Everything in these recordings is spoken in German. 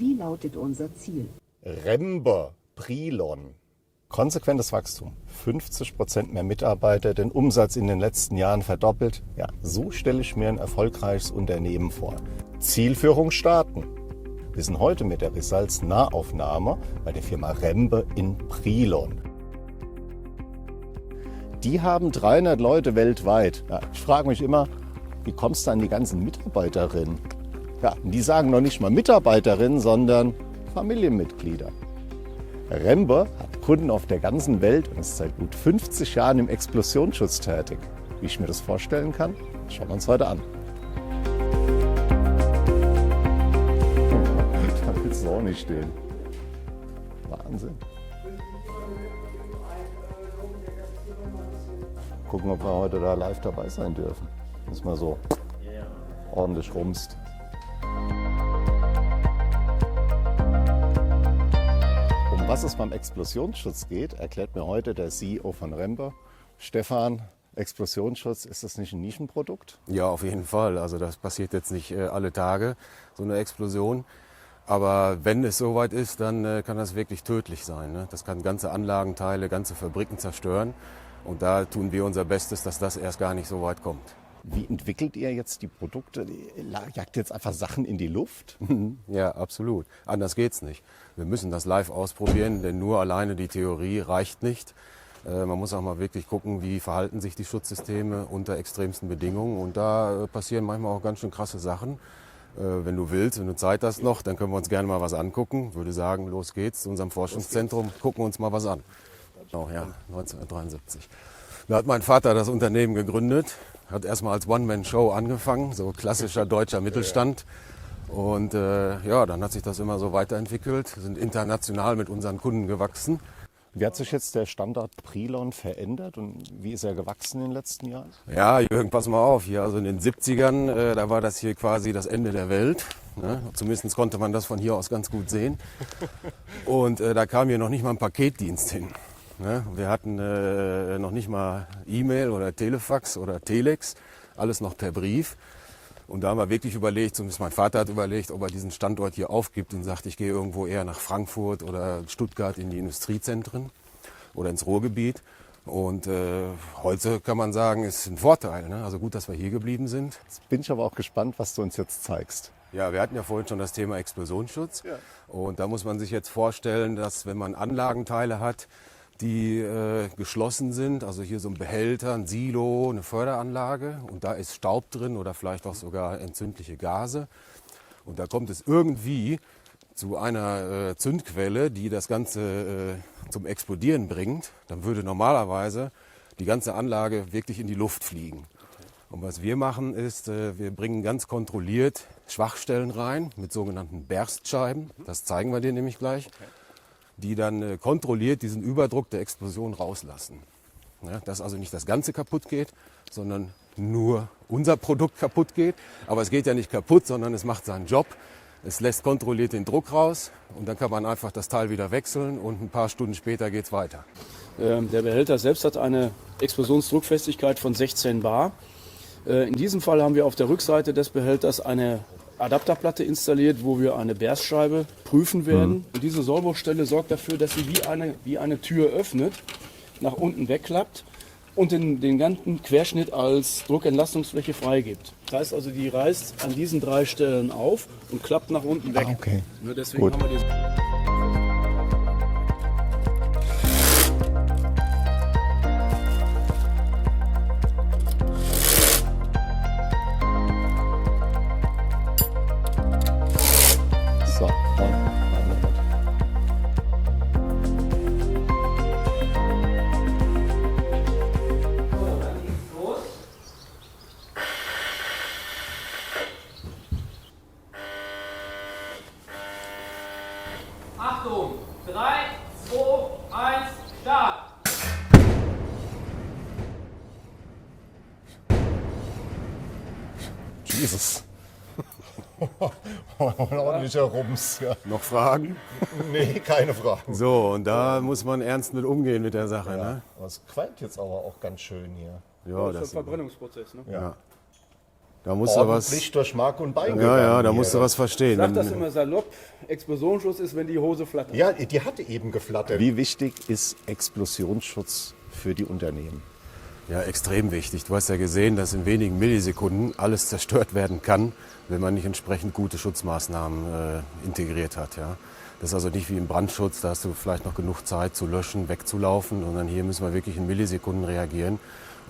Wie lautet unser Ziel? Rember, Prilon. Konsequentes Wachstum. 50% mehr Mitarbeiter, den Umsatz in den letzten Jahren verdoppelt. Ja, so stelle ich mir ein erfolgreiches Unternehmen vor. Zielführung starten. Wir sind heute mit der Results Nahaufnahme bei der Firma Rember in Prilon. Die haben 300 Leute weltweit. Ja, ich frage mich immer, wie kommst du an die ganzen Mitarbeiterinnen? Ja, die sagen noch nicht mal Mitarbeiterinnen, sondern Familienmitglieder. Rember hat Kunden auf der ganzen Welt und ist seit gut 50 Jahren im Explosionsschutz tätig. Wie ich mir das vorstellen kann, schauen wir uns heute an. Da willst du auch nicht stehen. Wahnsinn. Gucken, ob wir heute da live dabei sein dürfen. Dass man so ordentlich rumst. Um was es beim Explosionsschutz geht, erklärt mir heute der CEO von Rember. Stefan, Explosionsschutz, ist das nicht ein Nischenprodukt? Ja, auf jeden Fall. Also das passiert jetzt nicht alle Tage, so eine Explosion. Aber wenn es soweit ist, dann kann das wirklich tödlich sein. Ne? Das kann ganze Anlagenteile, ganze Fabriken zerstören. Und da tun wir unser Bestes, dass das erst gar nicht so weit kommt. Wie entwickelt ihr jetzt die Produkte? Jagt jetzt einfach Sachen in die Luft? Ja, absolut. Anders geht's nicht. Wir müssen das live ausprobieren, denn nur alleine die Theorie reicht nicht. Man muss auch mal wirklich gucken, wie verhalten sich die Schutzsysteme unter extremsten Bedingungen. Und da passieren manchmal auch ganz schön krasse Sachen. Wenn du willst, wenn du Zeit hast noch, dann können wir uns gerne mal was angucken. Ich würde sagen, los geht's zu unserem Forschungszentrum, gucken uns mal was an. Oh ja, 1973. Da hat mein Vater das Unternehmen gegründet, hat erstmal als One-Man-Show angefangen, so klassischer deutscher Mittelstand. Und ja, dann hat sich das immer so weiterentwickelt, sind international mit unseren Kunden gewachsen. Wie hat sich jetzt der Standort Prilon verändert und wie ist er gewachsen in den letzten Jahren? Ja, Jürgen, pass mal auf hier. Also in den 70ern, da war das hier quasi das Ende der Welt. Ne? Zumindest konnte man das von hier aus ganz gut sehen. Und da kam hier noch nicht mal ein Paketdienst hin. Ne? Wir hatten noch nicht mal E-Mail oder Telefax oder Telex, alles noch per Brief. Und da haben wir wirklich überlegt, zumindest mein Vater hat überlegt, ob er diesen Standort hier aufgibt und sagt, ich gehe irgendwo eher nach Frankfurt oder Stuttgart in die Industriezentren oder ins Ruhrgebiet. Und heute kann man sagen, ist ein Vorteil. Ne? Also gut, dass wir hier geblieben sind. Jetzt bin ich aber auch gespannt, was du uns jetzt zeigst. Ja, wir hatten ja vorhin schon das Thema Explosionsschutz. Ja. Und da muss man sich jetzt vorstellen, dass wenn man Anlagenteile hat, die geschlossen sind, also hier so ein Behälter, ein Silo, eine Förderanlage und da ist Staub drin oder vielleicht auch sogar entzündliche Gase und da kommt es irgendwie zu einer Zündquelle, die das Ganze zum Explodieren bringt, dann würde normalerweise die ganze Anlage wirklich in die Luft fliegen. Und was wir machen ist, wir bringen ganz kontrolliert Schwachstellen rein mit sogenannten Berstscheiben, das zeigen wir dir nämlich gleich. Die dann kontrolliert diesen Überdruck der Explosion rauslassen. Ja, dass also nicht das Ganze kaputt geht, sondern nur unser Produkt kaputt geht. Aber es geht ja nicht kaputt, sondern es macht seinen Job. Es lässt kontrolliert den Druck raus und dann kann man einfach das Teil wieder wechseln und ein paar Stunden später geht es weiter. Der Behälter selbst hat eine Explosionsdruckfestigkeit von 16 bar. In diesem Fall haben wir auf der Rückseite des Behälters eine Adapterplatte installiert, wo wir eine Berstscheibe prüfen werden. Und diese Sollbruchstelle sorgt dafür, dass sie wie eine Tür öffnet, nach unten wegklappt und den ganzen Querschnitt als Druckentlastungsfläche freigibt. Das heißt also, die reißt an diesen 3 Stellen auf und klappt nach unten weg. Okay. Nur deswegen Gut. haben wir diese So, Achtung! 3, 2, 1, Start! Jesus. Ordentlicher Rums. Ja. Noch Fragen? Nee, keine Fragen. So, und da muss man ernst mit umgehen mit der Sache. Ja. Ne? Aber es qualmt jetzt aber auch ganz schön hier. Ja, das ist das ein Verbrennungsprozess. Ne? Ja. Da musst du was, ordentlich durch Mark und Bein ja, gegangen da hier. musst du was verstehen. Sag das immer salopp, Explosionsschutz ist, wenn die Hose flattert. Ja, die hatte eben geflattert. Wie wichtig ist Explosionsschutz für die Unternehmen? Ja, extrem wichtig. Du hast ja gesehen, dass in wenigen Millisekunden alles zerstört werden kann, wenn man nicht entsprechend gute Schutzmaßnahmen integriert hat. Ja. Das ist also nicht wie im Brandschutz, da hast du vielleicht noch genug Zeit zu löschen, wegzulaufen, sondern hier müssen wir wirklich in Millisekunden reagieren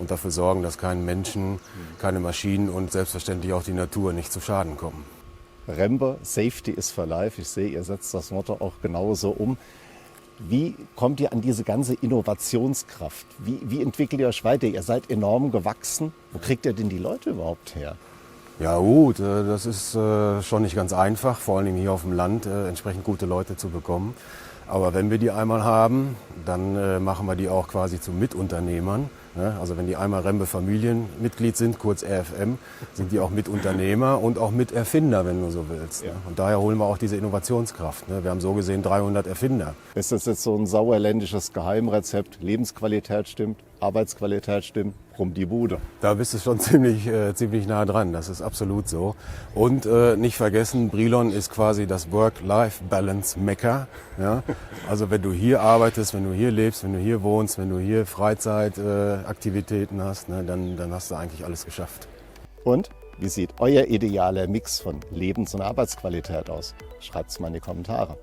und dafür sorgen, dass kein Menschen, keine Maschinen und selbstverständlich auch die Natur nicht zu Schaden kommen. Rembe, Safety is for Life. Ich sehe, ihr setzt das Motto auch genauso um. Wie kommt ihr an diese ganze Innovationskraft? Wie entwickelt ihr euch weiter? Ihr seid enorm gewachsen. Wo kriegt ihr denn die Leute überhaupt her? Ja gut, das ist schon nicht ganz einfach, vor allen Dingen hier auf dem Land entsprechend gute Leute zu bekommen. Aber wenn wir die einmal haben, dann machen wir die auch quasi zu Mitunternehmern. Ne? Also wenn die einmal Rembe Familienmitglied sind, kurz RFM, sind die auch Mitunternehmer und auch Miterfinder, wenn du so willst. Ne? Und daher holen wir auch diese Innovationskraft. Ne? Wir haben so gesehen 300 Erfinder. Ist das jetzt so ein sauerländisches Geheimrezept? Lebensqualität stimmt, Arbeitsqualität stimmt, rum die Bude. Da bist du schon ziemlich nah dran, das ist absolut so. Und nicht vergessen, Brilon ist quasi das Work-Life-Balance-Mekka. Ja? Also wenn du hier arbeitest, wenn du hier lebst, wenn du hier wohnst, wenn du hier Freizeitaktivitäten hast, ne, dann hast du eigentlich alles geschafft. Und wie sieht euer idealer Mix von Lebens- und Arbeitsqualität aus? Schreibt es mal in die Kommentare.